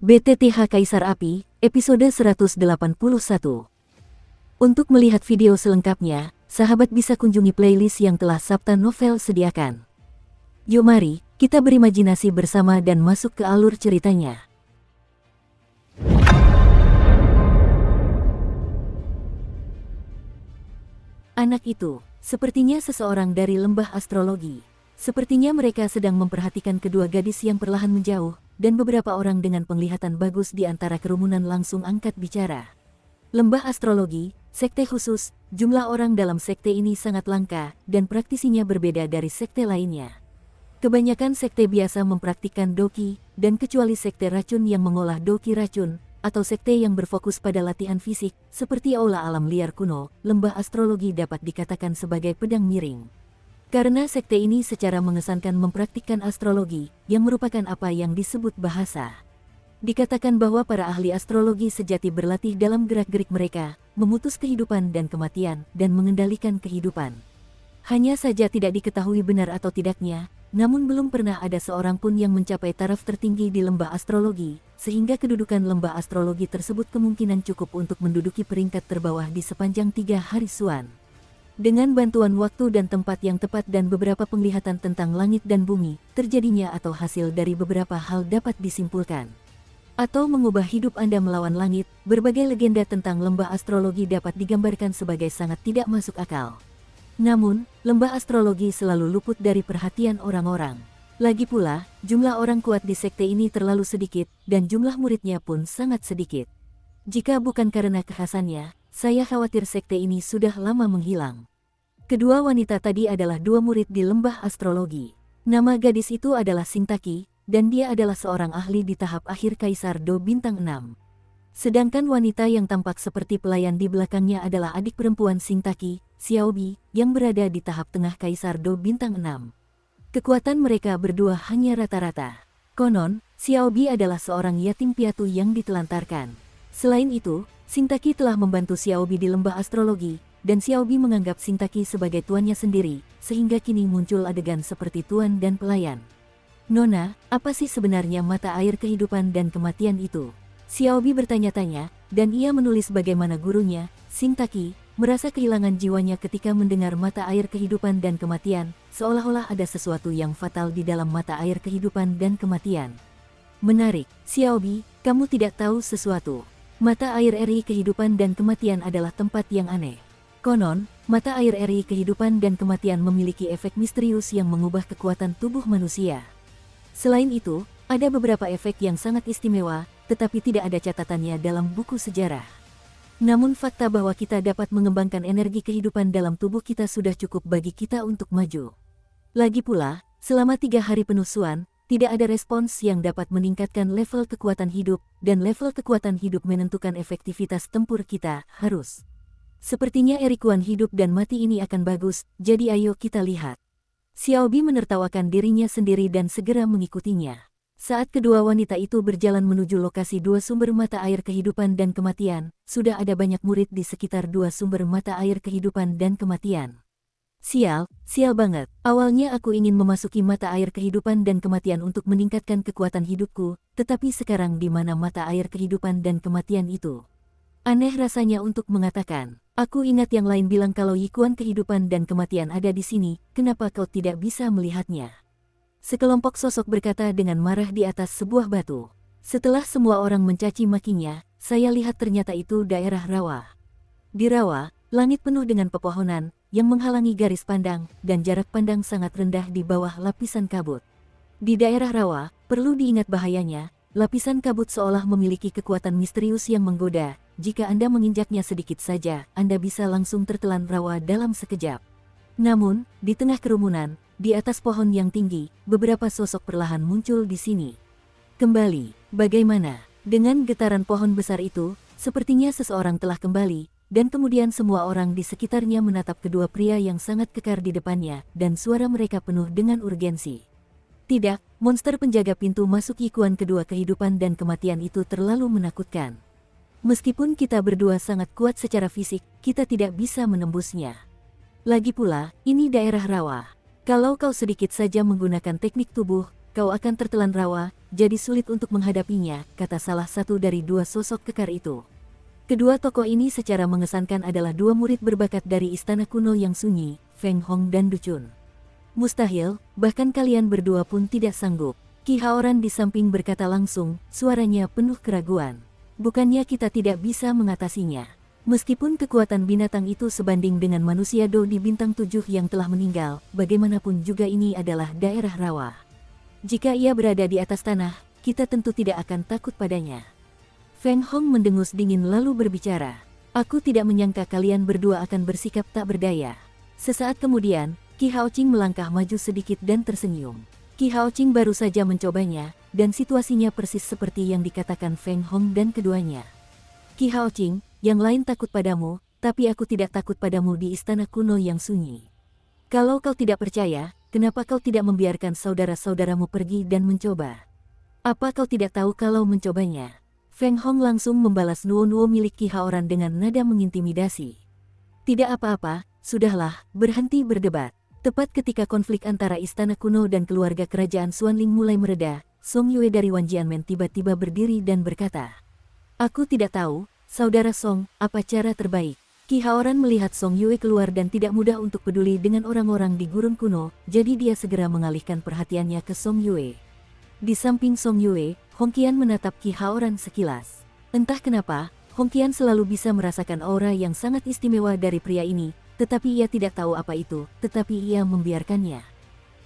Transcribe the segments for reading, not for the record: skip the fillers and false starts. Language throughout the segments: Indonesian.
BTTH Kaisar Api, episode 181. Untuk melihat video selengkapnya, sahabat bisa kunjungi playlist yang telah Sabta Novel sediakan. Yuk mari, kita berimajinasi bersama dan masuk ke alur ceritanya. Anak itu, sepertinya seseorang dari lembah astrologi. Sepertinya mereka sedang memperhatikan kedua gadis yang perlahan menjauh, dan beberapa orang dengan penglihatan bagus di antara kerumunan langsung angkat bicara. Lembah astrologi, sekte khusus, jumlah orang dalam sekte ini sangat langka, dan praktisinya berbeda dari sekte lainnya. Kebanyakan sekte biasa mempraktikkan doki, dan kecuali sekte racun yang mengolah doki racun, atau sekte yang berfokus pada latihan fisik, seperti aula alam liar kuno, lembah astrologi dapat dikatakan sebagai pedang miring. Karena sekte ini secara mengesankan mempraktikkan astrologi, yang merupakan apa yang disebut bahasa. Dikatakan bahwa para ahli astrologi sejati berlatih dalam gerak-gerik mereka, memutus kehidupan dan kematian, dan mengendalikan kehidupan. Hanya saja tidak diketahui benar atau tidaknya, namun belum pernah ada seorang pun yang mencapai taraf tertinggi di lembah astrologi, sehingga kedudukan lembah astrologi tersebut kemungkinan cukup untuk menduduki peringkat terbawah di sepanjang 3 hari Suan. Dengan bantuan waktu dan tempat yang tepat dan beberapa penglihatan tentang langit dan bumi, terjadinya atau hasil dari beberapa hal dapat disimpulkan. Atau mengubah hidup Anda melawan langit, berbagai legenda tentang lembah astrologi dapat digambarkan sebagai sangat tidak masuk akal. Namun, lembah astrologi selalu luput dari perhatian orang-orang. Lagi pula, jumlah orang kuat di sekte ini terlalu sedikit, dan jumlah muridnya pun sangat sedikit. Jika bukan karena kekhasannya, saya khawatir sekte ini sudah lama menghilang. Kedua wanita tadi adalah dua murid di lembah astrologi. Nama gadis itu adalah Sintaki, dan dia adalah seorang ahli di tahap akhir Kaisar Do Bintang 6. Sedangkan wanita yang tampak seperti pelayan di belakangnya adalah adik perempuan Sintaki, Xiaobi, yang berada di tahap tengah Kaisar Do Bintang 6. Kekuatan mereka berdua hanya rata-rata. Konon, Xiaobi adalah seorang yatim piatu yang ditelantarkan. Selain itu, Sintaki telah membantu Xiaobi di lembah astrologi, dan Xiaobi menganggap Sintaki sebagai tuannya sendiri, sehingga kini muncul adegan seperti tuan dan pelayan. Nona, apa sih sebenarnya mata air kehidupan dan kematian itu? Xiaobi bertanya-tanya, dan ia menulis bagaimana gurunya, Sintaki, merasa kehilangan jiwanya ketika mendengar mata air kehidupan dan kematian, seolah-olah ada sesuatu yang fatal di dalam mata air kehidupan dan kematian. Menarik, Xiaobi, kamu tidak tahu sesuatu. Mata air eri kehidupan dan kematian adalah tempat yang aneh. Konon, mata air eri kehidupan dan kematian memiliki efek misterius yang mengubah kekuatan tubuh manusia. Selain itu, ada beberapa efek yang sangat istimewa, tetapi tidak ada catatannya dalam buku sejarah. Namun fakta bahwa kita dapat mengembangkan energi kehidupan dalam tubuh kita sudah cukup bagi kita untuk maju. Lagi pula, selama 3 hari penuh Suan, tidak ada respons yang dapat meningkatkan level kekuatan hidup, dan level kekuatan hidup menentukan efektivitas tempur kita, harus. Sepertinya erikuan hidup dan mati ini akan bagus, jadi ayo kita lihat. Xiaobi menertawakan dirinya sendiri dan segera mengikutinya. Saat kedua wanita itu berjalan menuju lokasi dua sumber mata air kehidupan dan kematian, sudah ada banyak murid di sekitar dua sumber mata air kehidupan dan kematian. Sial banget. Awalnya aku ingin memasuki mata air kehidupan dan kematian untuk meningkatkan kekuatan hidupku, tetapi sekarang di mana mata air kehidupan dan kematian itu? Aneh rasanya untuk mengatakan. Aku ingat yang lain bilang kalau yikuan kehidupan dan kematian ada di sini, kenapa kau tidak bisa melihatnya? Sekelompok sosok berkata dengan marah di atas sebuah batu. Setelah semua orang mencaci makinya, saya lihat ternyata itu daerah rawa. Di rawa, langit penuh dengan pepohonan, yang menghalangi garis pandang, dan jarak pandang sangat rendah di bawah lapisan kabut. Di daerah rawa, perlu diingat bahayanya, lapisan kabut seolah memiliki kekuatan misterius yang menggoda. Jika Anda menginjaknya sedikit saja, Anda bisa langsung tertelan rawa dalam sekejap. Namun, di tengah kerumunan, di atas pohon yang tinggi, beberapa sosok perlahan muncul di sini. Kembali, bagaimana? Dengan getaran pohon besar itu, sepertinya seseorang telah kembali, dan kemudian semua orang di sekitarnya menatap kedua pria yang sangat kekar di depannya, dan suara mereka penuh dengan urgensi. Tidak, monster penjaga pintu masuk yikuan kedua kehidupan dan kematian itu terlalu menakutkan. Meskipun kita berdua sangat kuat secara fisik, kita tidak bisa menembusnya. Lagi pula, ini daerah rawa. Kalau kau sedikit saja menggunakan teknik tubuh, kau akan tertelan rawa, jadi sulit untuk menghadapinya, kata salah satu dari dua sosok kekar itu. Kedua tokoh ini secara mengesankan adalah dua murid berbakat dari istana kuno yang sunyi, Feng Hong dan Du Chun. Mustahil, bahkan kalian berdua pun tidak sanggup. Ki Haoran di samping berkata langsung, suaranya penuh keraguan. Bukannya kita tidak bisa mengatasinya. Meskipun kekuatan binatang itu sebanding dengan manusia Do di bintang 7 yang telah meninggal, bagaimanapun juga ini adalah daerah rawa. Jika ia berada di atas tanah, kita tentu tidak akan takut padanya. Feng Hong mendengus dingin lalu berbicara. Aku tidak menyangka kalian berdua akan bersikap tak berdaya. Sesaat kemudian, Qi Haoqing melangkah maju sedikit dan tersenyum. Qi Haoqing baru saja mencobanya, dan situasinya persis seperti yang dikatakan Feng Hong dan keduanya. Qi Haoqing, yang lain takut padamu, tapi aku tidak takut padamu di istana kuno yang sunyi. Kalau kau tidak percaya, kenapa kau tidak membiarkan saudara-saudaramu pergi dan mencoba? Apa kau tidak tahu kalau mencobanya? Feng Hong langsung membalas nuo-nuo milik Qi Haoran dengan nada mengintimidasi. Tidak apa-apa, sudahlah, berhenti berdebat. Tepat ketika konflik antara istana kuno dan keluarga kerajaan Xuanling mulai mereda, Song Yue dari Wan Jianmen tiba-tiba berdiri dan berkata, "Aku tidak tahu, Saudara Song, apa cara terbaik?" Qi Haoran melihat Song Yue keluar dan tidak mudah untuk peduli dengan orang-orang di gurun kuno, jadi dia segera mengalihkan perhatiannya ke Song Yue. Di samping Song Yue, Hong Qian menatap Qi Haoran sekilas. Entah kenapa, Hong Qian selalu bisa merasakan aura yang sangat istimewa dari pria ini, tetapi ia tidak tahu apa itu, tetapi ia membiarkannya.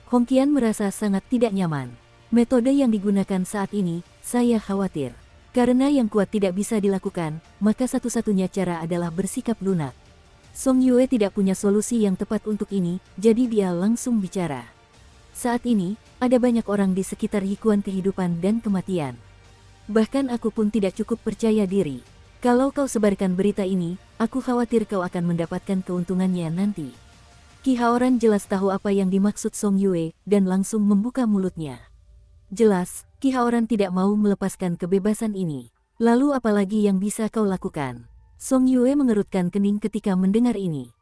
Hong Qian merasa sangat tidak nyaman. Metode yang digunakan saat ini, saya khawatir. Karena yang kuat tidak bisa dilakukan, maka satu-satunya cara adalah bersikap lunak. Song Yue tidak punya solusi yang tepat untuk ini, jadi dia langsung bicara. Saat ini, ada banyak orang di sekitar hikuan kehidupan dan kematian. Bahkan aku pun tidak cukup percaya diri. Kalau kau sebarkan berita ini, aku khawatir kau akan mendapatkan keuntungannya nanti. Qi Haoran jelas tahu apa yang dimaksud Song Yue, dan langsung membuka mulutnya. Jelas, Qi Haoran tidak mau melepaskan kebebasan ini. Lalu apalagi yang bisa kau lakukan? Song Yue mengerutkan kening ketika mendengar ini.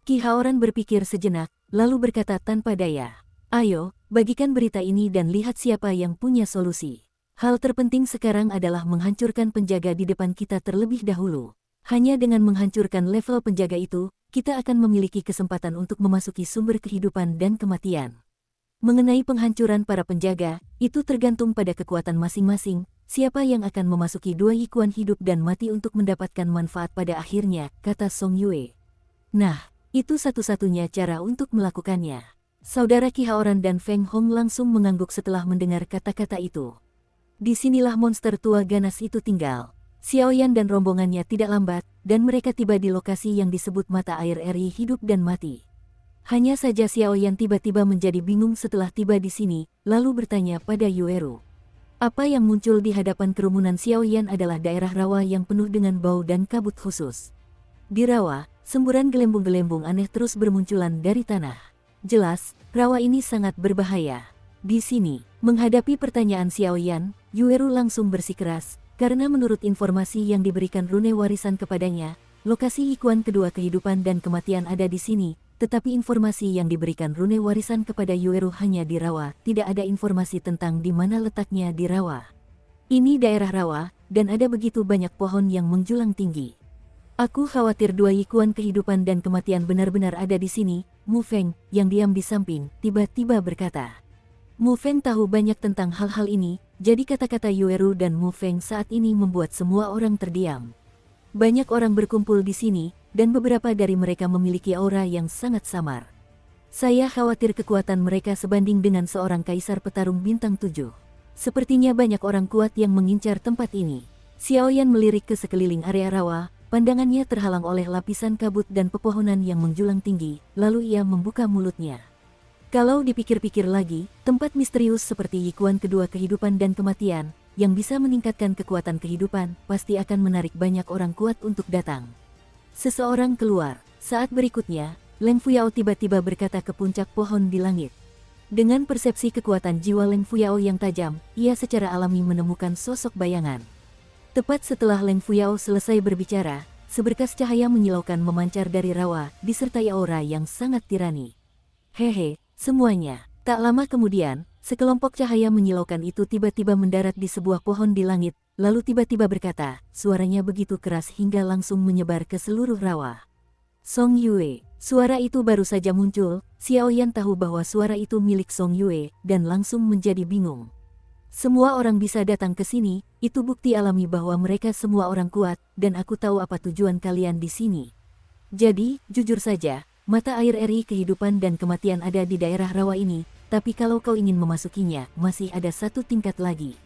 Qi Haoran berpikir sejenak, lalu berkata tanpa daya. Ayo, bagikan berita ini dan lihat siapa yang punya solusi. Hal terpenting sekarang adalah menghancurkan penjaga di depan kita terlebih dahulu. Hanya dengan menghancurkan level penjaga itu, kita akan memiliki kesempatan untuk memasuki sumber kehidupan dan kematian. Mengenai penghancuran para penjaga, itu tergantung pada kekuatan masing-masing, siapa yang akan memasuki dua hikuan hidup dan mati untuk mendapatkan manfaat pada akhirnya, kata Song Yue. Nah, itu satu-satunya cara untuk melakukannya. Saudara Qi Haoran dan Feng Hong langsung mengangguk setelah mendengar kata-kata itu. Disinilah monster tua ganas itu tinggal. Xiaoyan dan rombongannya tidak lambat, dan mereka tiba di lokasi yang disebut mata air eri hidup dan mati. Hanya saja Xiaoyan tiba-tiba menjadi bingung setelah tiba di sini, lalu bertanya pada Yueru. Apa yang muncul di hadapan kerumunan Xiaoyan adalah daerah rawa yang penuh dengan bau dan kabut khusus. Di rawa, semburan gelembung-gelembung aneh terus bermunculan dari tanah. Jelas, rawa ini sangat berbahaya. Di sini, menghadapi pertanyaan Xiaoyan, Yueru langsung bersikeras, karena menurut informasi yang diberikan rune warisan kepadanya, lokasi hikuan kedua kehidupan dan kematian ada di sini. Tetapi informasi yang diberikan rune warisan kepada Yueru hanya di rawa, tidak ada informasi tentang di mana letaknya di rawa. Ini daerah rawa, dan ada begitu banyak pohon yang menjulang tinggi. Aku khawatir dua hikuan kehidupan dan kematian benar-benar ada di sini, Mu Feng, yang diam di samping, tiba-tiba berkata. Mu Feng tahu banyak tentang hal-hal ini, jadi kata-kata Yueru dan Mu Feng saat ini membuat semua orang terdiam. Banyak orang berkumpul di sini, dan beberapa dari mereka memiliki aura yang sangat samar. Saya khawatir kekuatan mereka sebanding dengan seorang kaisar petarung bintang 7. Sepertinya banyak orang kuat yang mengincar tempat ini. Xiaoyan melirik ke sekeliling area rawa, pandangannya terhalang oleh lapisan kabut dan pepohonan yang menjulang tinggi, lalu ia membuka mulutnya. Kalau dipikir-pikir lagi, tempat misterius seperti hikuan kedua kehidupan dan kematian, yang bisa meningkatkan kekuatan kehidupan, pasti akan menarik banyak orang kuat untuk datang. Seseorang keluar. Saat berikutnya, Leng Fuyao tiba-tiba berkata ke puncak pohon di langit. Dengan persepsi kekuatan jiwa Leng Fuyao yang tajam, ia secara alami menemukan sosok bayangan. Tepat setelah Leng Fuyao selesai berbicara, seberkas cahaya menyilaukan memancar dari rawa, disertai aura yang sangat tirani. Hehe, semuanya. Tak lama kemudian, sekelompok cahaya menyilaukan itu tiba-tiba mendarat di sebuah pohon di langit, lalu tiba-tiba berkata, suaranya begitu keras hingga langsung menyebar ke seluruh rawa. Song Yue. Suara itu baru saja muncul, Xiaoyan tahu bahwa suara itu milik Song Yue, dan langsung menjadi bingung. Semua orang bisa datang ke sini, itu bukti alami bahwa mereka semua orang kuat, dan aku tahu apa tujuan kalian di sini. Jadi, jujur saja, mata air eri kehidupan dan kematian ada di daerah rawa ini, tapi kalau kau ingin memasukinya, masih ada satu tingkat lagi.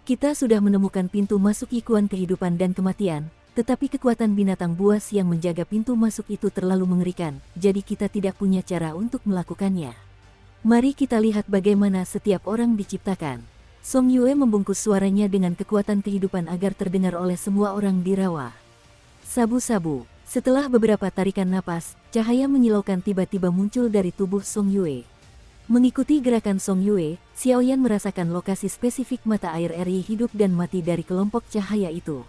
Kita sudah menemukan pintu masuk ikuan kehidupan dan kematian, tetapi kekuatan binatang buas yang menjaga pintu masuk itu terlalu mengerikan, jadi kita tidak punya cara untuk melakukannya. Mari kita lihat bagaimana setiap orang diciptakan. Song Yue membungkus suaranya dengan kekuatan kehidupan agar terdengar oleh semua orang di rawa. Sabu-sabu. Setelah beberapa tarikan napas, cahaya menyilaukan tiba-tiba muncul dari tubuh Song Yue. Mengikuti gerakan Song Yue, Xiaoyan merasakan lokasi spesifik mata air eri hidup dan mati dari kelompok cahaya itu.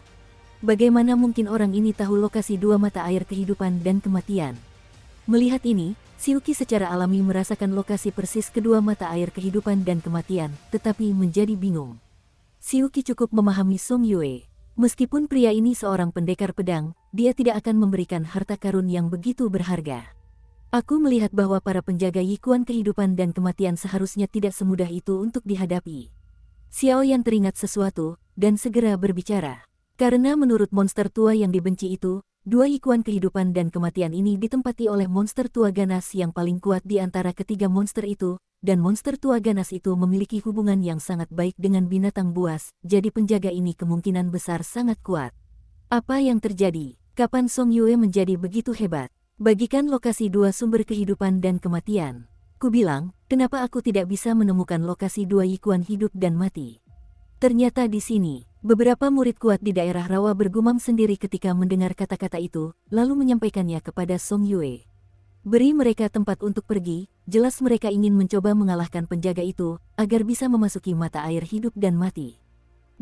Bagaimana mungkin orang ini tahu lokasi dua mata air kehidupan dan kematian? Melihat ini, Xiuqi secara alami merasakan lokasi persis kedua mata air kehidupan dan kematian, tetapi menjadi bingung. Xiuqi cukup memahami Song Yue. Meskipun pria ini seorang pendekar pedang, dia tidak akan memberikan harta karun yang begitu berharga. Aku melihat bahwa para penjaga Yikuan kehidupan dan kematian seharusnya tidak semudah itu untuk dihadapi. Xiaoyan teringat sesuatu, dan segera berbicara. Karena menurut monster tua yang dibenci itu, dua Yikuan kehidupan dan kematian ini ditempati oleh monster tua ganas yang paling kuat di antara ketiga monster itu, dan monster tua ganas itu memiliki hubungan yang sangat baik dengan binatang buas, jadi penjaga ini kemungkinan besar sangat kuat. Apa yang terjadi? Kapan Song Yue menjadi begitu hebat? Bagikan lokasi dua sumber kehidupan dan kematian. Ku bilang, kenapa aku tidak bisa menemukan lokasi dua Yikuan hidup dan mati? Ternyata di sini. Beberapa murid kuat di daerah rawa bergumam sendiri ketika mendengar kata-kata itu, lalu menyampaikannya kepada Song Yue. Beri mereka tempat untuk pergi, jelas mereka ingin mencoba mengalahkan penjaga itu, agar bisa memasuki mata air hidup dan mati.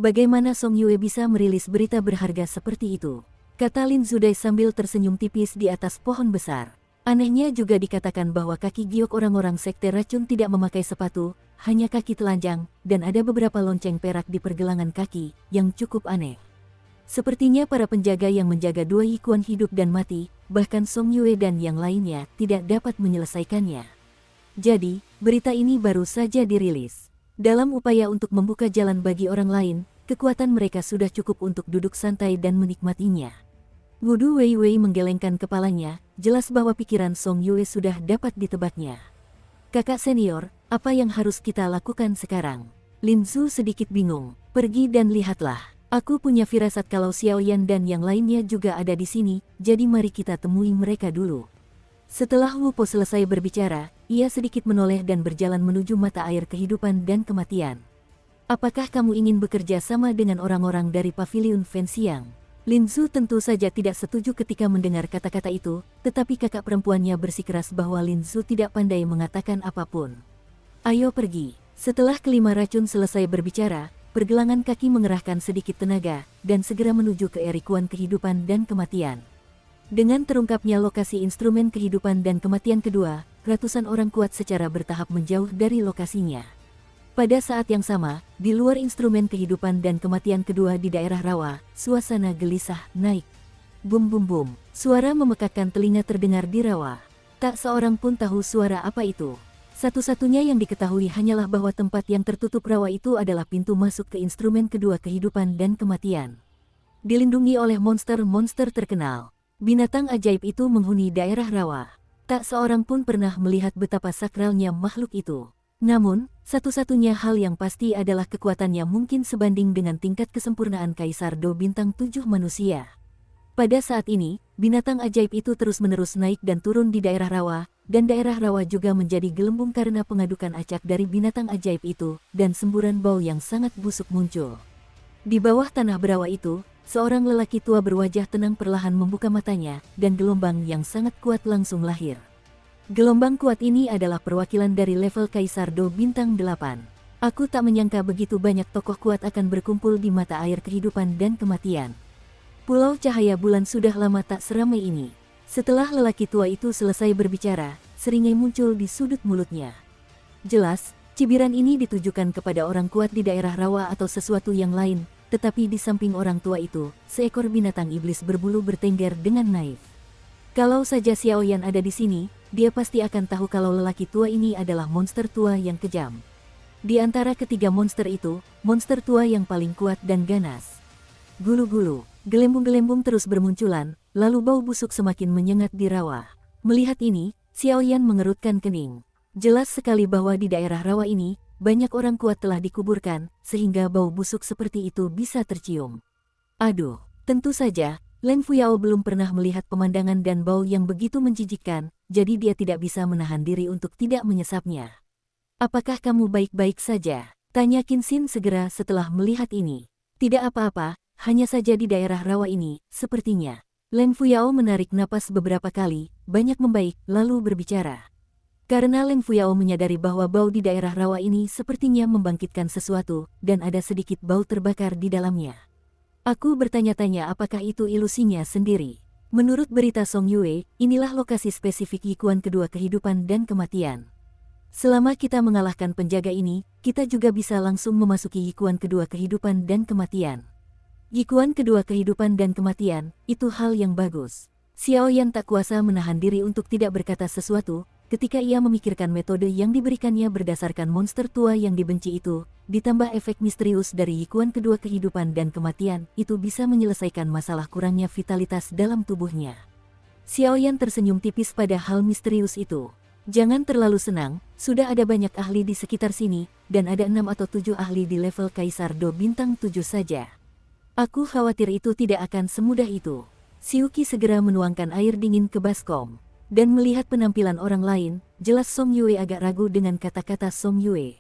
Bagaimana Song Yue bisa merilis berita berharga seperti itu? Kata Lin Zudai sambil tersenyum tipis di atas pohon besar. Anehnya juga dikatakan bahwa kaki giok orang-orang sekte racun tidak memakai sepatu, hanya kaki telanjang, dan ada beberapa lonceng perak di pergelangan kaki, yang cukup aneh. Sepertinya para penjaga yang menjaga dua Yikuan hidup dan mati, bahkan Song Yue dan yang lainnya, tidak dapat menyelesaikannya. Jadi, berita ini baru saja dirilis. Dalam upaya untuk membuka jalan bagi orang lain, kekuatan mereka sudah cukup untuk duduk santai dan menikmatinya. Wudu Wei Wei menggelengkan kepalanya, jelas bahwa pikiran Song Yue sudah dapat ditebaknya. Kakak senior, apa yang harus kita lakukan sekarang? Lin Zu sedikit bingung. Pergi dan lihatlah. Aku punya firasat kalau Xiaoyan dan yang lainnya juga ada di sini, jadi mari kita temui mereka dulu. Setelah Wu Po selesai berbicara, ia sedikit menoleh dan berjalan menuju mata air kehidupan dan kematian. Apakah kamu ingin bekerja sama dengan orang-orang dari Paviliun Fenxiang? Lin Zu tentu saja tidak setuju ketika mendengar kata-kata itu, tetapi kakak perempuannya bersikeras bahwa Lin Zu tidak pandai mengatakan apapun. Ayo pergi. Setelah kelima racun selesai berbicara, pergelangan kaki mengerahkan sedikit tenaga, dan segera menuju ke erikuan kehidupan dan kematian. Dengan terungkapnya lokasi instrumen kehidupan dan kematian kedua, ratusan orang kuat secara bertahap menjauh dari lokasinya. Pada saat yang sama, di luar instrumen kehidupan dan kematian kedua di daerah rawa, suasana gelisah naik. Bum bum bum, suara memekakkan telinga terdengar di rawa. Tak seorang pun tahu suara apa itu. Satu-satunya yang diketahui hanyalah bahwa tempat yang tertutup rawa itu adalah pintu masuk ke instrumen kedua kehidupan dan kematian. Dilindungi oleh monster-monster terkenal, binatang ajaib itu menghuni daerah rawa. Tak seorang pun pernah melihat betapa sakralnya makhluk itu. Namun, satu-satunya hal yang pasti adalah kekuatannya mungkin sebanding dengan tingkat kesempurnaan Kaisar Do Bintang 7 manusia. Pada saat ini, binatang ajaib itu terus-menerus naik dan turun di daerah rawa, dan daerah rawa juga menjadi gelembung karena pengadukan acak dari binatang ajaib itu, dan semburan bau yang sangat busuk muncul. Di bawah tanah berawa itu, seorang lelaki tua berwajah tenang perlahan membuka matanya, dan gelombang yang sangat kuat langsung lahir. Gelombang kuat ini adalah perwakilan dari level Kaisar Do Bintang 8. Aku tak menyangka begitu banyak tokoh kuat akan berkumpul di mata air kehidupan dan kematian. Pulau Cahaya Bulan sudah lama tak seramai ini. Setelah lelaki tua itu selesai berbicara, seringai muncul di sudut mulutnya. Jelas, Cibiran ini ditujukan kepada orang kuat di daerah rawa atau sesuatu yang lain, tetapi di samping orang tua itu, seekor binatang iblis berbulu bertengger dengan naif. Kalau saja Xiaoyan ada di sini, dia pasti akan tahu kalau lelaki tua ini adalah monster tua yang kejam. Di antara ketiga monster itu, monster tua yang paling kuat dan ganas. Gulu-gulu, gelembung-gelembung terus bermunculan, lalu bau busuk semakin menyengat di rawa. Melihat ini, Xiaoyan mengerutkan kening. Jelas sekali bahwa di daerah rawa ini, banyak orang kuat telah dikuburkan, sehingga bau busuk seperti itu bisa tercium. Aduh, tentu saja, Leng Fuyao belum pernah melihat pemandangan dan bau yang begitu menjijikkan, jadi dia tidak bisa menahan diri untuk tidak menyesapnya. Apakah kamu baik-baik saja? Tanya Qin Xin segera setelah melihat ini. Tidak apa-apa, hanya saja di daerah rawa ini, sepertinya. Leng Fuyao menarik napas beberapa kali, banyak membaik, lalu berbicara. Karena Leng Fuyao menyadari bahwa bau di daerah rawa ini sepertinya membangkitkan sesuatu, dan ada sedikit bau terbakar di dalamnya. Aku bertanya-tanya apakah itu ilusinya sendiri. Menurut berita Song Yue, inilah lokasi spesifik Yikuan kedua kehidupan dan kematian. Selama kita mengalahkan penjaga ini, kita juga bisa langsung memasuki Yikuan kedua kehidupan dan kematian. Yikuan kedua kehidupan dan kematian, itu hal yang bagus. Xiaoyan tak kuasa menahan diri untuk tidak berkata sesuatu, ketika ia memikirkan metode yang diberikannya berdasarkan monster tua yang dibenci itu, ditambah efek misterius dari Yikuan kedua kehidupan dan kematian, itu bisa menyelesaikan masalah kurangnya vitalitas dalam tubuhnya. Xiaoyan tersenyum tipis pada hal misterius itu. Jangan terlalu senang, sudah ada banyak ahli di sekitar sini, dan ada 6 atau 7 ahli di level Kaisar Do bintang 7 saja. Aku khawatir itu tidak akan semudah itu. Xiuqi segera menuangkan air dingin ke baskom. Dan melihat penampilan orang lain, jelas Song Yue agak ragu dengan kata-kata Song Yue.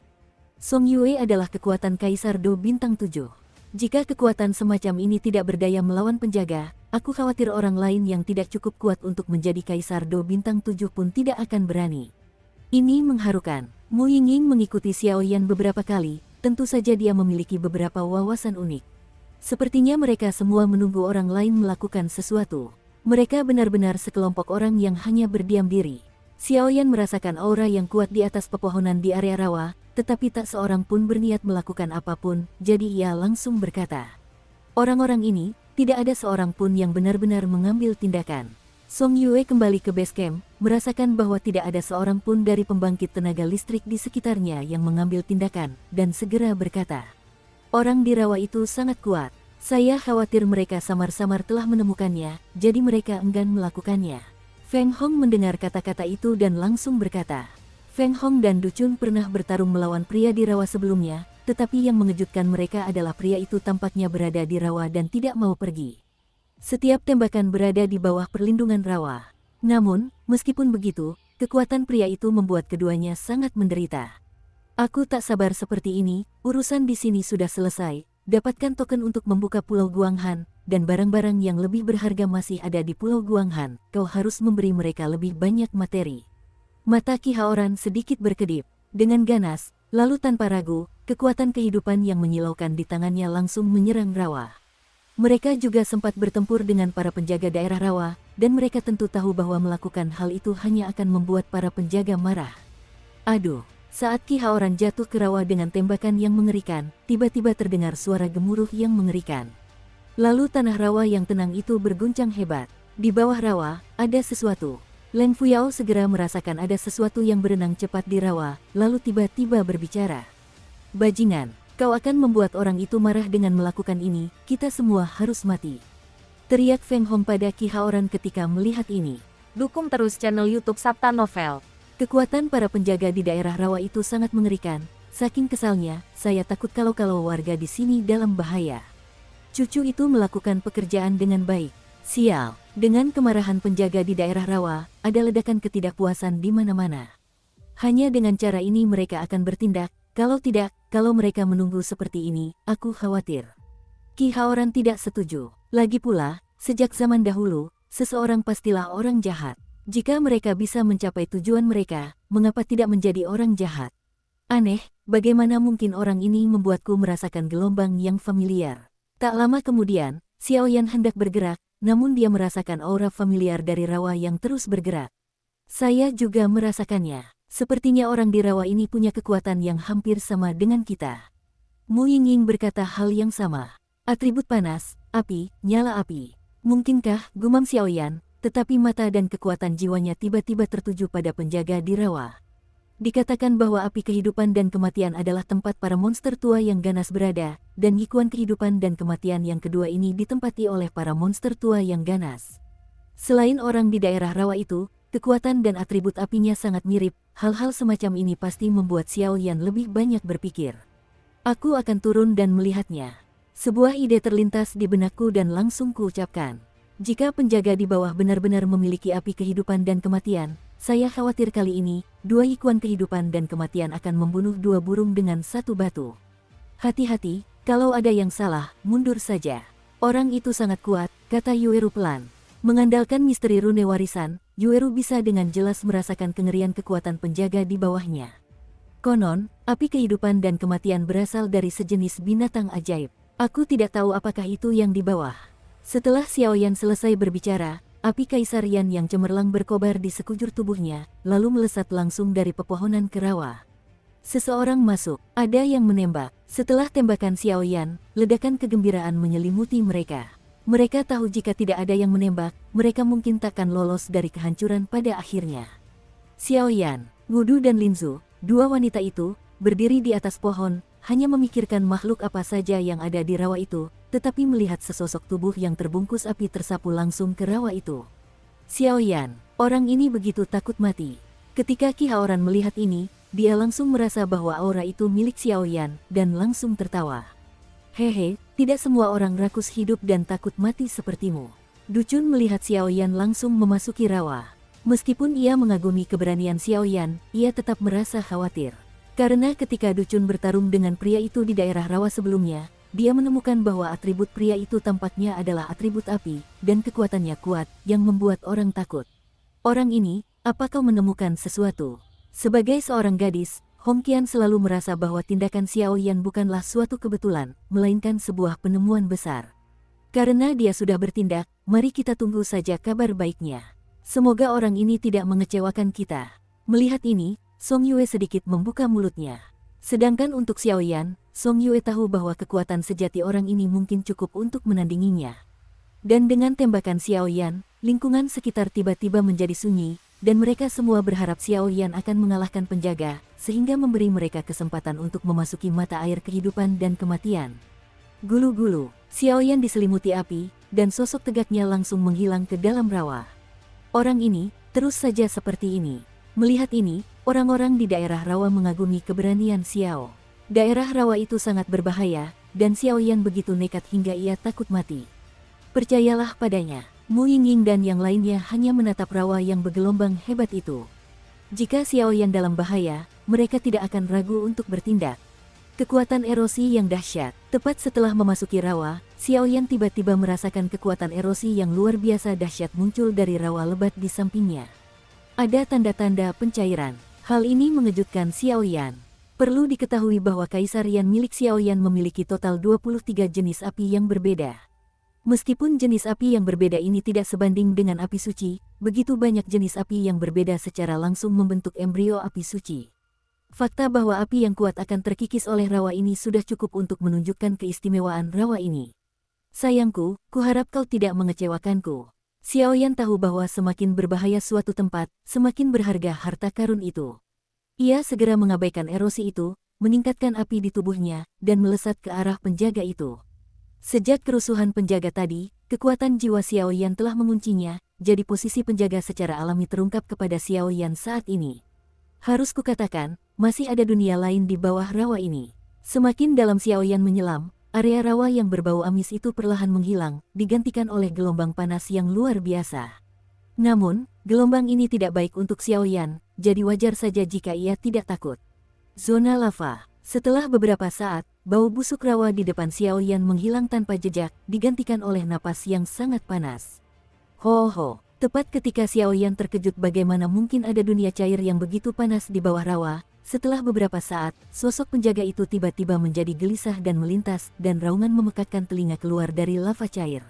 Song Yue adalah kekuatan Kaisar Do bintang 7. Jika kekuatan semacam ini tidak berdaya melawan penjaga, aku khawatir orang lain yang tidak cukup kuat untuk menjadi Kaisar Do bintang 7 pun tidak akan berani. Ini mengharukan. Mu Yingying mengikuti Xiaoyan beberapa kali, tentu saja dia memiliki beberapa wawasan unik. Sepertinya mereka semua menunggu orang lain melakukan sesuatu. Mereka benar-benar sekelompok orang yang hanya berdiam diri. Xiaoyan merasakan aura yang kuat di atas pepohonan di area rawa, tetapi tak seorang pun berniat melakukan apapun, jadi ia langsung berkata. Orang-orang ini, tidak ada seorang pun yang benar-benar mengambil tindakan. Song Yue kembali ke base camp, merasakan bahwa tidak ada seorang pun dari pembangkit tenaga listrik di sekitarnya yang mengambil tindakan, dan segera berkata. Orang di rawa itu sangat kuat. Saya khawatir mereka samar-samar telah menemukannya, jadi mereka enggan melakukannya. Feng Hong mendengar kata-kata itu dan langsung berkata. Feng Hong dan Du Chun pernah bertarung melawan pria di rawa sebelumnya, tetapi yang mengejutkan mereka adalah pria itu tampaknya berada di rawa dan tidak mau pergi. Setiap tembakan berada di bawah perlindungan rawa. Namun, meskipun begitu, kekuatan pria itu membuat keduanya sangat menderita. Aku tak sabar seperti ini, urusan di sini sudah selesai. Dapatkan token untuk membuka Pulau Guanghan, dan barang-barang yang lebih berharga masih ada di Pulau Guanghan. Kau harus memberi mereka lebih banyak materi. Mata Qi Haoran sedikit berkedip. Dengan ganas, lalu tanpa ragu, kekuatan kehidupan yang menyilaukan di tangannya langsung menyerang rawa. Mereka juga sempat bertempur dengan para penjaga daerah rawa, dan mereka tentu tahu bahwa melakukan hal itu hanya akan membuat para penjaga marah. Aduh. Saat Qi Haoran jatuh ke rawa dengan tembakan yang mengerikan, tiba-tiba terdengar suara gemuruh yang mengerikan. Lalu tanah rawa yang tenang itu berguncang hebat. Di bawah rawa, ada sesuatu. Leng Fuyao segera merasakan ada sesuatu yang berenang cepat di rawa, lalu tiba-tiba berbicara. Bajingan, kau akan membuat orang itu marah dengan melakukan ini, kita semua harus mati. Teriak Feng Hong pada Qi Haoran ketika melihat ini. Dukung terus channel YouTube Sabta Novel. Kekuatan para penjaga di daerah rawa itu sangat mengerikan. Saking kesalnya, saya takut kalau warga di sini dalam bahaya. Cucu itu melakukan pekerjaan dengan baik. Sial, dengan kemarahan penjaga di daerah rawa, ada ledakan ketidakpuasan di mana-mana. Hanya dengan cara ini mereka akan bertindak, kalau tidak, kalau mereka menunggu seperti ini, aku khawatir. Qi Haoran tidak setuju. Lagi pula, sejak zaman dahulu, seseorang pastilah orang jahat. Jika mereka bisa mencapai tujuan mereka, mengapa tidak menjadi orang jahat? Aneh, bagaimana mungkin orang ini membuatku merasakan gelombang yang familiar. Tak lama kemudian, Xiaoyan hendak bergerak, namun dia merasakan aura familiar dari rawa yang terus bergerak. Saya juga merasakannya. Sepertinya orang di rawa ini punya kekuatan yang hampir sama dengan kita. Mu Yingying berkata hal yang sama. Atribut panas, api, nyala api. Mungkinkah, gumam Xiaoyan, tetapi mata dan kekuatan jiwanya tiba-tiba tertuju pada penjaga di rawa. Dikatakan bahwa api kehidupan dan kematian adalah tempat para monster tua yang ganas berada, dan yikuan kehidupan dan kematian yang kedua ini ditempati oleh para monster tua yang ganas. Selain orang di daerah rawa itu, kekuatan dan atribut apinya sangat mirip, hal-hal semacam ini pasti membuat Xiaoyan lebih banyak berpikir. Aku akan turun dan melihatnya. Sebuah ide terlintas di benakku dan langsung kuucapkan. Jika penjaga di bawah benar-benar memiliki api kehidupan dan kematian, saya khawatir kali ini, dua yikuan kehidupan dan kematian akan membunuh dua burung dengan satu batu. Hati-hati, kalau ada yang salah, mundur saja. Orang itu sangat kuat, kata Yueru pelan. Mengandalkan misteri rune warisan, Yueru bisa dengan jelas merasakan kengerian kekuatan penjaga di bawahnya. Konon, api kehidupan dan kematian berasal dari sejenis binatang ajaib. Aku tidak tahu apakah itu yang di bawah. Setelah Xiaoyan selesai berbicara, api kaisarian yang cemerlang berkobar di sekujur tubuhnya, lalu melesat langsung dari pepohonan ke rawa. Seseorang masuk, ada yang menembak. Setelah tembakan Xiaoyan, ledakan kegembiraan menyelimuti mereka. Mereka tahu jika tidak ada yang menembak, mereka mungkin takkan lolos dari kehancuran pada akhirnya. Xiaoyan, Wudu dan Linzu, dua wanita itu, berdiri di atas pohon, hanya memikirkan makhluk apa saja yang ada di rawa itu, tetapi melihat sesosok tubuh yang terbungkus api tersapu langsung ke rawa itu. Xiaoyan, orang ini begitu takut mati. Ketika Qi Haoran melihat ini, dia langsung merasa bahwa aura itu milik Xiaoyan, dan langsung tertawa. Hehe, tidak semua orang rakus hidup dan takut mati sepertimu. Ducun melihat Xiaoyan langsung memasuki rawa. Meskipun ia mengagumi keberanian Xiaoyan, ia tetap merasa khawatir. Karena ketika Ducun bertarung dengan pria itu di daerah rawa sebelumnya, dia menemukan bahwa atribut pria itu tampaknya adalah atribut api, dan kekuatannya kuat, yang membuat orang takut. Orang ini, apa kau menemukan sesuatu? Sebagai seorang gadis, Hong Qian selalu merasa bahwa tindakan Xiaoyan bukanlah suatu kebetulan, melainkan sebuah penemuan besar. Karena dia sudah bertindak, mari kita tunggu saja kabar baiknya. Semoga orang ini tidak mengecewakan kita. Melihat ini, Song Yue sedikit membuka mulutnya. Sedangkan untuk Xiaoyan, Song Yue tahu bahwa kekuatan sejati orang ini mungkin cukup untuk menandinginya. Dan dengan tembakan Xiaoyan, lingkungan sekitar tiba-tiba menjadi sunyi, dan mereka semua berharap Xiaoyan akan mengalahkan penjaga, sehingga memberi mereka kesempatan untuk memasuki mata air kehidupan dan kematian. Gulu-gulu, Xiaoyan diselimuti api, dan sosok tegaknya langsung menghilang ke dalam rawa. Orang ini, terus saja seperti ini. Melihat ini, orang-orang di daerah rawa mengagumi keberanian Xiao. Daerah rawa itu sangat berbahaya, dan Xiaoyan begitu nekat hingga ia takut mati. Percayalah padanya, Mu Yingying dan yang lainnya hanya menatap rawa yang bergelombang hebat itu. Jika Xiaoyan dalam bahaya, mereka tidak akan ragu untuk bertindak. Kekuatan erosi yang dahsyat. Tepat setelah memasuki rawa, Xiaoyan tiba-tiba merasakan kekuatan erosi yang luar biasa dahsyat muncul dari rawa lebat di sampingnya. Ada tanda-tanda pencairan. Hal ini mengejutkan Xiaoyan. Perlu diketahui bahwa kaisarian milik Xiaoyan memiliki total 23 jenis api yang berbeda. Meskipun jenis api yang berbeda ini tidak sebanding dengan api suci, begitu banyak jenis api yang berbeda secara langsung membentuk embrio api suci. Fakta bahwa api yang kuat akan terkikis oleh rawa ini sudah cukup untuk menunjukkan keistimewaan rawa ini. Sayangku, kuharap kau tidak mengecewakanku. Xiaoyan tahu bahwa semakin berbahaya suatu tempat, semakin berharga harta karun itu. Ia segera mengabaikan erosi itu, meningkatkan api di tubuhnya, dan melesat ke arah penjaga itu. Sejak kerusuhan penjaga tadi, kekuatan jiwa Xiaoyan telah menguncinya, jadi posisi penjaga secara alami terungkap kepada Xiaoyan saat ini. Harus kukatakan, masih ada dunia lain di bawah rawa ini. Semakin dalam Xiaoyan menyelam, area rawa yang berbau amis itu perlahan menghilang, digantikan oleh gelombang panas yang luar biasa. Namun, gelombang ini tidak baik untuk Xiaoyan, jadi wajar saja jika ia tidak takut. Zona lava. Setelah beberapa saat, bau busuk rawa di depan Xiaoyan menghilang tanpa jejak, digantikan oleh napas yang sangat panas. Ho. Tepat ketika Xiaoyan terkejut bagaimana mungkin ada dunia cair yang begitu panas di bawah rawa, setelah beberapa saat, sosok penjaga itu tiba-tiba menjadi gelisah dan melintas, dan raungan memekakkan telinga keluar dari lava cair.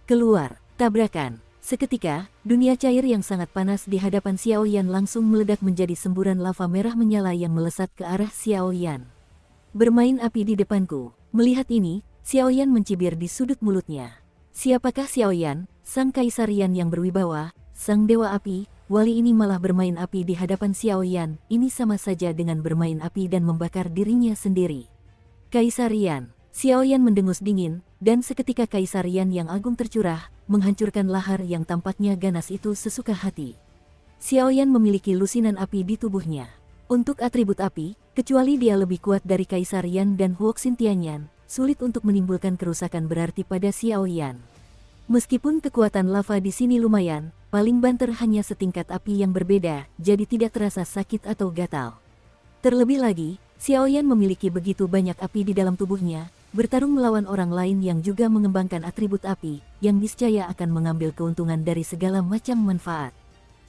Keluar, tabrakan. Seketika, dunia cair yang sangat panas di hadapan Xiao Yan langsung meledak menjadi semburan lava merah menyala yang melesat ke arah Xiao Yan. Bermain api di depanku. Melihat ini, Xiao Yan mencibir di sudut mulutnya. Siapakah Xiao Yan, sang kaisar Yan yang berwibawa, sang dewa api? Wali ini malah bermain api di hadapan Xiao Yan. Ini sama saja dengan bermain api dan membakar dirinya sendiri. Kaisar Yan. Xiao Yan mendengus dingin, dan seketika Kaisar Yan yang agung tercurah, menghancurkan lahar yang tampaknya ganas itu sesuka hati. Xiao Yan memiliki lusinan api di tubuhnya. Untuk atribut api, kecuali dia lebih kuat dari Kaisar Yan dan Huoxin Tianyan, sulit untuk menimbulkan kerusakan berarti pada Xiao Yan. Meskipun kekuatan lava di sini lumayan, paling banter hanya setingkat api yang berbeda, jadi tidak terasa sakit atau gatal. Terlebih lagi, Xiao Yan memiliki begitu banyak api di dalam tubuhnya, bertarung melawan orang lain yang juga mengembangkan atribut api, yang niscaya akan mengambil keuntungan dari segala macam manfaat.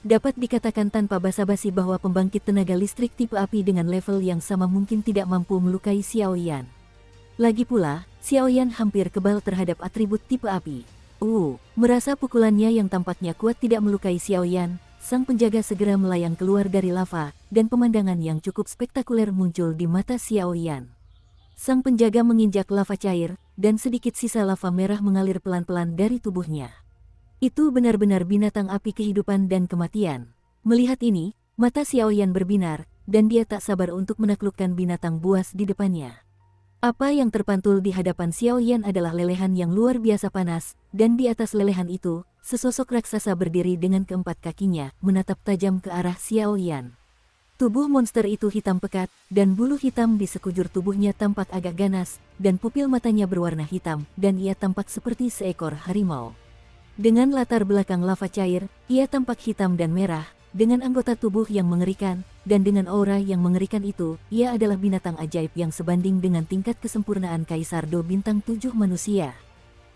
Dapat dikatakan tanpa basa-basi bahwa pembangkit tenaga listrik tipe api dengan level yang sama mungkin tidak mampu melukai Xiao Yan. Lagi pula, Xiao Yan hampir kebal terhadap atribut tipe api. Merasa pukulannya yang tampaknya kuat tidak melukai Xiao Yan, sang penjaga segera melayang keluar dari lava, dan pemandangan yang cukup spektakuler muncul di mata Xiao Yan. Sang penjaga menginjak lava cair, dan sedikit sisa lava merah mengalir pelan-pelan dari tubuhnya. Itu benar-benar binatang api kehidupan dan kematian. Melihat ini, mata Xiao Yan berbinar, dan dia tak sabar untuk menaklukkan binatang buas di depannya. Apa yang terpantul di hadapan Xiao Yan adalah lelehan yang luar biasa panas, dan di atas lelehan itu, sesosok raksasa berdiri dengan keempat kakinya, menatap tajam ke arah Xiao Yan. Tubuh monster itu hitam pekat, dan bulu hitam di sekujur tubuhnya tampak agak ganas, dan pupil matanya berwarna hitam, dan ia tampak seperti seekor harimau. Dengan latar belakang lava cair, ia tampak hitam dan merah, dengan anggota tubuh yang mengerikan, dan dengan aura yang mengerikan itu, ia adalah binatang ajaib yang sebanding dengan tingkat kesempurnaan Kaisar Do Bintang 7 manusia.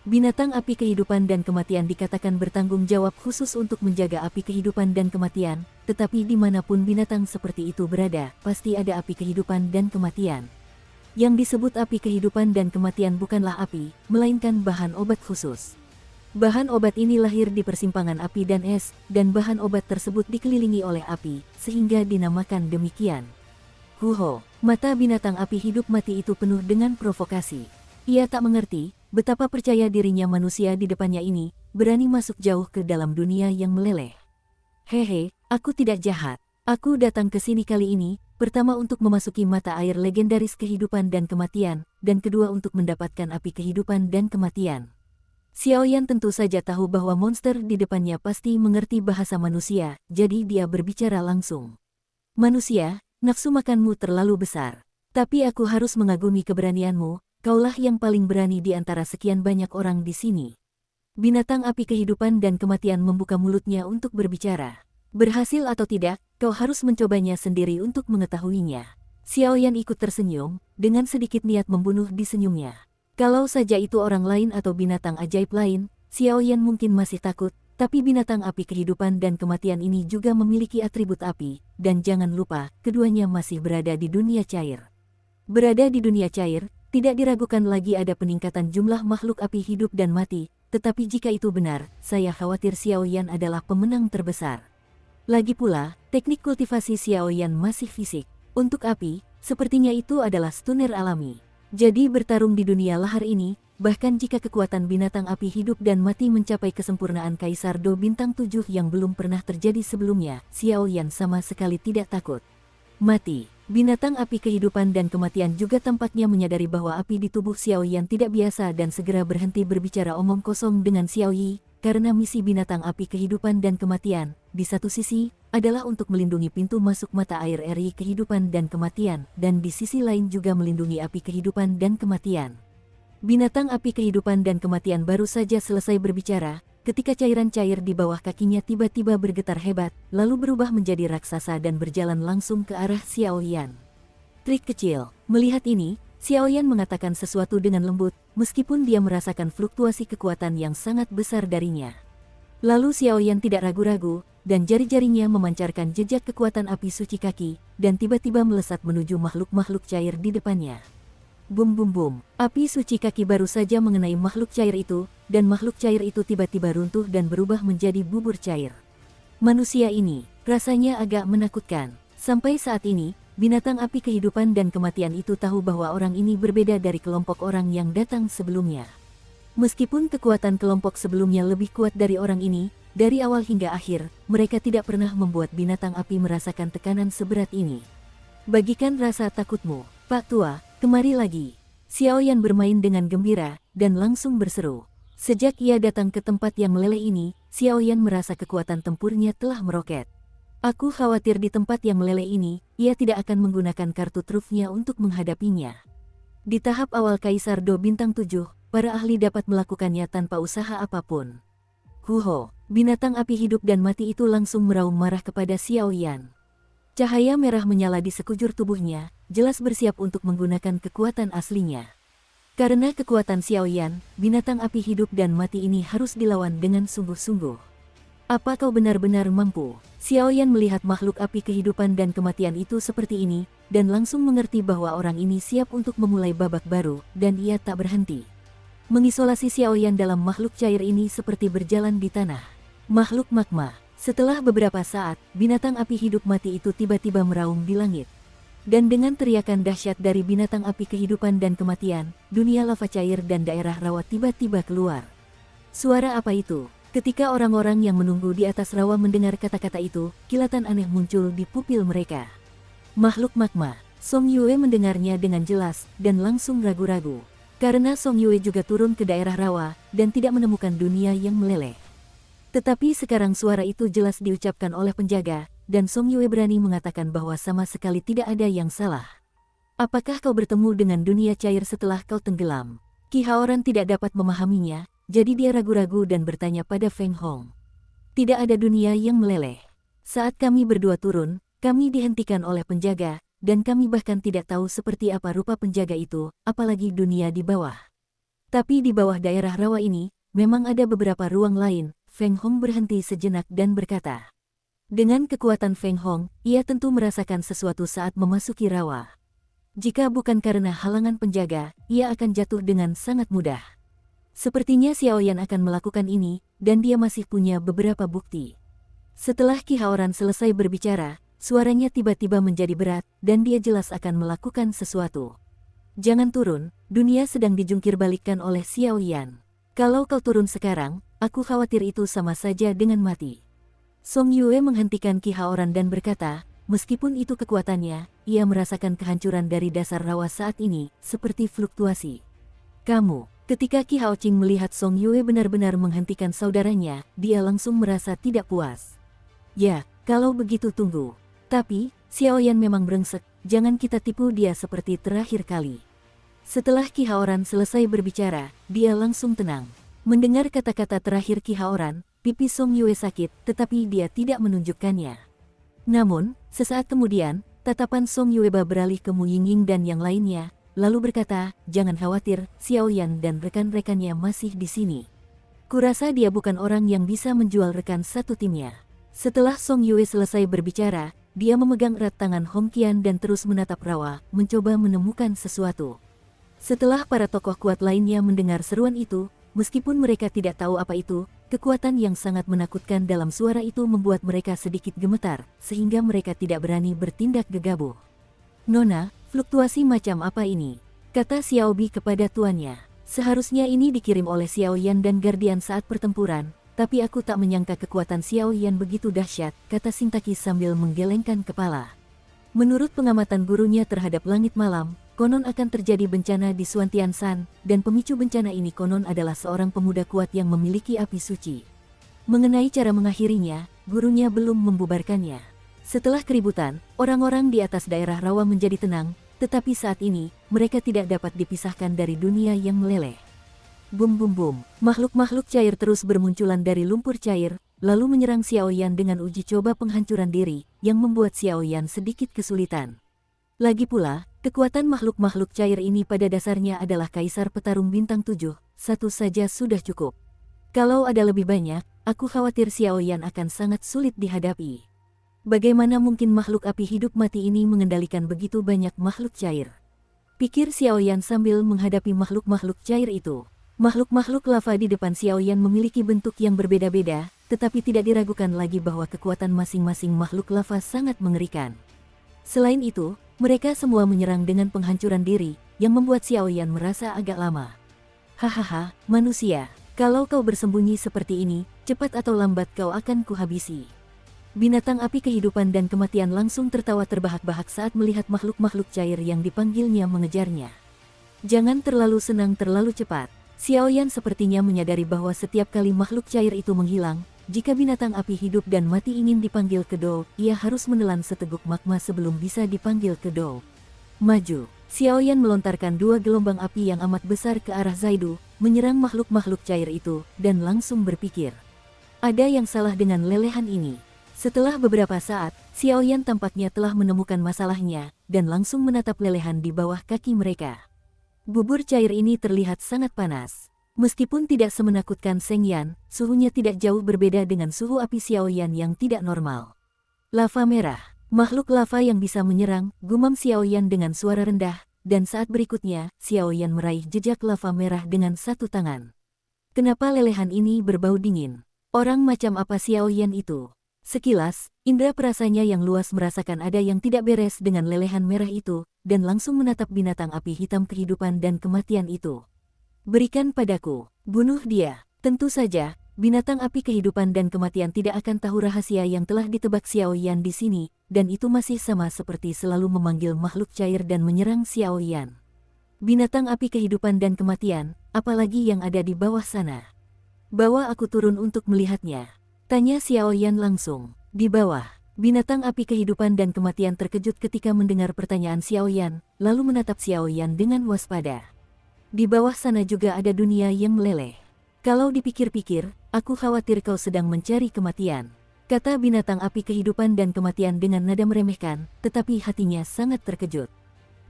Binatang api kehidupan dan kematian dikatakan bertanggung jawab khusus untuk menjaga api kehidupan dan kematian, tetapi dimanapun binatang seperti itu berada, pasti ada api kehidupan dan kematian. Yang disebut api kehidupan dan kematian bukanlah api, melainkan bahan obat khusus. Bahan obat ini lahir di persimpangan api dan es, dan bahan obat tersebut dikelilingi oleh api, sehingga dinamakan demikian. Mata binatang api hidup mati itu penuh dengan provokasi. Ia tak mengerti betapa percaya dirinya manusia di depannya ini, berani masuk jauh ke dalam dunia yang meleleh. Hehe, aku tidak jahat. Aku datang ke sini kali ini, pertama untuk memasuki mata air legendaris kehidupan dan kematian, dan kedua untuk mendapatkan api kehidupan dan kematian. Xiao Yan tentu saja tahu bahwa monster di depannya pasti mengerti bahasa manusia, jadi dia berbicara langsung. Manusia, nafsu makanmu terlalu besar. Tapi aku harus mengagumi keberanianmu, kaulah yang paling berani di antara sekian banyak orang di sini. Binatang api kehidupan dan kematian membuka mulutnya untuk berbicara. Berhasil atau tidak, kau harus mencobanya sendiri untuk mengetahuinya. Xiao Yan ikut tersenyum, dengan sedikit niat membunuh di senyumnya. Kalau saja itu orang lain atau binatang ajaib lain, Xiao Yan mungkin masih takut, tapi binatang api kehidupan dan kematian ini juga memiliki atribut api, dan jangan lupa, keduanya masih berada di dunia cair. Berada di dunia cair, tidak diragukan lagi ada peningkatan jumlah makhluk api hidup dan mati, tetapi jika itu benar, saya khawatir Xiao Yan adalah pemenang terbesar. Lagi pula, teknik kultivasi Xiao Yan masih fisik. Untuk api, sepertinya itu adalah stunner alami. Jadi bertarung di dunia lahar ini, bahkan jika kekuatan binatang api hidup dan mati mencapai kesempurnaan Kaisar Do Bintang 7 yang belum pernah terjadi sebelumnya, Xiao Yan sama sekali tidak takut mati. Binatang api kehidupan dan kematian juga tampaknya menyadari bahwa api di tubuh Xiao Yan tidak biasa dan segera berhenti berbicara omong kosong dengan Xiao Yi, karena misi binatang api kehidupan dan kematian, di satu sisi, adalah untuk melindungi pintu masuk mata air eri kehidupan dan kematian, dan di sisi lain juga melindungi api kehidupan dan kematian. Binatang api kehidupan dan kematian baru saja selesai berbicara, ketika cairan cair di bawah kakinya tiba-tiba bergetar hebat, lalu berubah menjadi raksasa dan berjalan langsung ke arah Xiao Yan. Trik kecil. Melihat ini, Xiao Yan mengatakan sesuatu dengan lembut, meskipun dia merasakan fluktuasi kekuatan yang sangat besar darinya. Lalu Xiao Yan tidak ragu-ragu, dan jari-jarinya memancarkan jejak kekuatan api suci kaki, dan tiba-tiba melesat menuju makhluk-makhluk cair di depannya. Bum bum bum, api suci kaki baru saja mengenai makhluk cair itu, dan makhluk cair itu tiba-tiba runtuh dan berubah menjadi bubur cair. Manusia ini rasanya agak menakutkan. Sampai saat ini, binatang api kehidupan dan kematian itu tahu bahwa orang ini berbeda dari kelompok orang yang datang sebelumnya. Meskipun kekuatan kelompok sebelumnya lebih kuat dari orang ini, dari awal hingga akhir, mereka tidak pernah membuat binatang api merasakan tekanan seberat ini. Bagikan rasa takutmu, Pak Tua, kemari lagi. Xiao Yan bermain dengan gembira, dan langsung berseru. Sejak ia datang ke tempat yang meleleh ini, Xiao Yan merasa kekuatan tempurnya telah meroket. Aku khawatir di tempat yang meleleh ini, ia tidak akan menggunakan kartu trufnya untuk menghadapinya. Di tahap awal Kaisar Do Bintang 7, para ahli dapat melakukannya tanpa usaha apapun. Huho, binatang api hidup dan mati itu langsung meraung marah kepada Xiao Yan. Cahaya merah menyala di sekujur tubuhnya, jelas bersiap untuk menggunakan kekuatan aslinya. Karena kekuatan Xiao Yan, binatang api hidup dan mati ini harus dilawan dengan sungguh-sungguh. Apa kau benar-benar mampu? Xiao Yan melihat makhluk api kehidupan dan kematian itu seperti ini, dan langsung mengerti bahwa orang ini siap untuk memulai babak baru, dan ia tak berhenti. Mengisolasi Xiao Yan dalam makhluk cair ini seperti berjalan di tanah. Makhluk magma. Setelah beberapa saat, binatang api hidup mati itu tiba-tiba meraung di langit. Dan dengan teriakan dahsyat dari binatang api kehidupan dan kematian, dunia lava cair dan daerah rawa tiba-tiba keluar. Suara apa itu? Ketika orang-orang yang menunggu di atas rawa mendengar kata-kata itu, kilatan aneh muncul di pupil mereka. Makhluk magma. Song Yue mendengarnya dengan jelas, dan langsung ragu-ragu. Karena Song Yue juga turun ke daerah rawa, dan tidak menemukan dunia yang meleleh. Tetapi sekarang suara itu jelas diucapkan oleh penjaga, dan Song Yue berani mengatakan bahwa sama sekali tidak ada yang salah. Apakah kau bertemu dengan dunia cair setelah kau tenggelam? Ki Haoran tidak dapat memahaminya, jadi dia ragu-ragu dan bertanya pada Feng Hong. Tidak ada dunia yang meleleh. Saat kami berdua turun, kami dihentikan oleh penjaga, dan kami bahkan tidak tahu seperti apa rupa penjaga itu, apalagi dunia di bawah. Tapi di bawah daerah rawa ini, memang ada beberapa ruang lain. Feng Hong berhenti sejenak dan berkata. Dengan kekuatan Feng Hong, ia tentu merasakan sesuatu saat memasuki rawa. Jika bukan karena halangan penjaga, ia akan jatuh dengan sangat mudah. Sepertinya Xiao Yan akan melakukan ini, dan dia masih punya beberapa bukti. Setelah Ki Haoran selesai berbicara, suaranya tiba-tiba menjadi berat, dan dia jelas akan melakukan sesuatu. Jangan turun, dunia sedang dijungkir balikkan oleh Xiao Yan. Kalau kau turun sekarang, aku khawatir itu sama saja dengan mati. Song Yue menghentikan Ki Haoran dan berkata, meskipun itu kekuatannya, ia merasakan kehancuran dari dasar rawa saat ini, seperti fluktuasi. Kamu, ketika Ki Hao Qing melihat Song Yue benar-benar menghentikan saudaranya, dia langsung merasa tidak puas. Ya, kalau begitu tunggu. Tapi, Xiao Yan memang brengsek, jangan kita tipu dia seperti terakhir kali. Setelah Ki Haoran selesai berbicara, dia langsung tenang. Mendengar kata-kata terakhir Ki Haoran, pipi Song Yue sakit, tetapi dia tidak menunjukkannya. Namun, sesaat kemudian, tatapan Song Yue beralih ke Mu Yingying dan yang lainnya, lalu berkata, jangan khawatir, Xiao Yan dan rekan-rekannya masih di sini. Kurasa dia bukan orang yang bisa menjual rekan satu timnya. Setelah Song Yue selesai berbicara, dia memegang erat tangan Hong Qian dan terus menatap rawa, mencoba menemukan sesuatu. Setelah para tokoh kuat lainnya mendengar seruan itu, meskipun mereka tidak tahu apa itu, kekuatan yang sangat menakutkan dalam suara itu membuat mereka sedikit gemetar, sehingga mereka tidak berani bertindak gegabah. Nona, fluktuasi macam apa ini? Kata Xiao Bi kepada tuannya. Seharusnya ini dikirim oleh Xiao Yan dan Guardian saat pertempuran, tapi aku tak menyangka kekuatan Xiao Yan begitu dahsyat, kata Sintaki sambil menggelengkan kepala. Menurut pengamatan gurunya terhadap langit malam, konon akan terjadi bencana di Suantian-san, dan pemicu bencana ini konon adalah seorang pemuda kuat yang memiliki api suci. Mengenai cara mengakhirinya, gurunya belum membubarkannya. Setelah keributan, orang-orang di atas daerah rawa menjadi tenang, tetapi saat ini, mereka tidak dapat dipisahkan dari dunia yang meleleh. Bum bum bum, makhluk-makhluk cair terus bermunculan dari lumpur cair, lalu menyerang Xiao Yan dengan uji coba penghancuran diri, yang membuat Xiao Yan sedikit kesulitan. Lagi pula, kekuatan makhluk-makhluk cair ini pada dasarnya adalah Kaisar Petarung Bintang 7, satu saja sudah cukup. Kalau ada lebih banyak, aku khawatir Xiao Yan akan sangat sulit dihadapi. Bagaimana mungkin makhluk api hidup mati ini mengendalikan begitu banyak makhluk cair? Pikir Xiao Yan sambil menghadapi makhluk-makhluk cair itu. Makhluk-makhluk lava di depan Xiaoyan memiliki bentuk yang berbeda-beda, tetapi tidak diragukan lagi bahwa kekuatan masing-masing makhluk lava sangat mengerikan. Selain itu, mereka semua menyerang dengan penghancuran diri, yang membuat Xiaoyan merasa agak lama. Hahaha, manusia, kalau kau bersembunyi seperti ini, cepat atau lambat kau akan kuhabisi. Binatang api kehidupan dan kematian langsung tertawa terbahak-bahak saat melihat makhluk-makhluk cair yang dipanggilnya mengejarnya. Jangan terlalu senang terlalu cepat. Xiaoyan sepertinya menyadari bahwa setiap kali makhluk cair itu menghilang, jika binatang api hidup dan mati ingin dipanggil ke Dou, ia harus menelan seteguk magma sebelum bisa dipanggil ke Dou. Maju, Xiaoyan melontarkan 2 gelombang api yang amat besar ke arah Zaidu, menyerang makhluk-makhluk cair itu, dan langsung berpikir. Ada yang salah dengan lelehan ini. Setelah beberapa saat, Xiaoyan tampaknya telah menemukan masalahnya, dan langsung menatap lelehan di bawah kaki mereka. Bubur cair ini terlihat sangat panas. Meskipun tidak semenakutkan Seng Yan, suhunya tidak jauh berbeda dengan suhu api Xiaoyan yang tidak normal. Lava merah, makhluk lava yang bisa menyerang, gumam Xiaoyan dengan suara rendah, dan saat berikutnya, Xiaoyan meraih jejak lava merah dengan satu tangan. Kenapa lelehan ini berbau dingin? Orang macam apa Xiaoyan itu? Sekilas, indera perasanya yang luas merasakan ada yang tidak beres dengan lelehan merah itu, dan langsung menatap binatang api hitam kehidupan dan kematian itu. Berikan padaku, bunuh dia. Tentu saja, binatang api kehidupan dan kematian tidak akan tahu rahasia yang telah ditebak Xiaoyan di sini, dan itu masih sama seperti selalu memanggil makhluk cair dan menyerang Xiaoyan. Binatang api kehidupan dan kematian, apalagi yang ada di bawah sana. Bawa aku turun untuk melihatnya. Tanya Xiaoyan langsung. Di bawah, binatang api kehidupan dan kematian terkejut ketika mendengar pertanyaan Xiaoyan, lalu menatap Xiaoyan dengan waspada. Di bawah sana juga ada dunia yang meleleh. Kalau dipikir-pikir, aku khawatir kau sedang mencari kematian. Kata binatang api kehidupan dan kematian dengan nada meremehkan, tetapi hatinya sangat terkejut.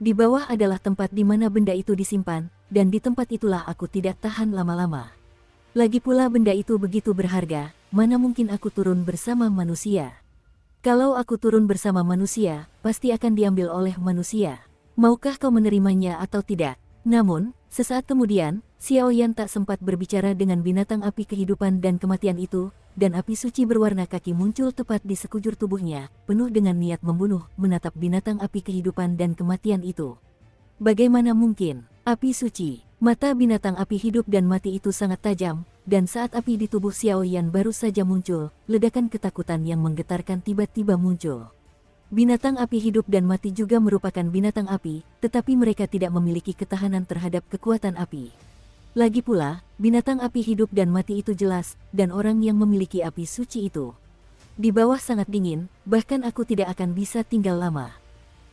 Di bawah adalah tempat di mana benda itu disimpan, dan di tempat itulah aku tidak tahan lama-lama. Lagi pula benda itu begitu berharga, mana mungkin aku turun bersama manusia. Kalau aku turun bersama manusia, pasti akan diambil oleh manusia. Maukah kau menerimanya atau tidak? Namun, sesaat kemudian, Xiaoyan tak sempat berbicara dengan binatang api kehidupan dan kematian itu, dan api suci berwarna kaki muncul tepat di sekujur tubuhnya, penuh dengan niat membunuh, menatap binatang api kehidupan dan kematian itu. Bagaimana mungkin? Api suci. Mata binatang api hidup dan mati itu sangat tajam, dan saat api di tubuh Xiaoyan baru saja muncul, ledakan ketakutan yang menggetarkan tiba-tiba muncul. Binatang api hidup dan mati juga merupakan binatang api, tetapi mereka tidak memiliki ketahanan terhadap kekuatan api. Lagi pula, binatang api hidup dan mati itu jelas, dan orang yang memiliki api suci itu. Di bawah sangat dingin, bahkan aku tidak akan bisa tinggal lama.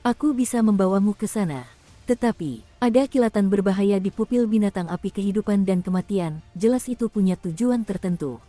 Aku bisa membawamu ke sana. Tetapi, ada kilatan berbahaya di pupil binatang api kehidupan dan kematian, jelas itu punya tujuan tertentu.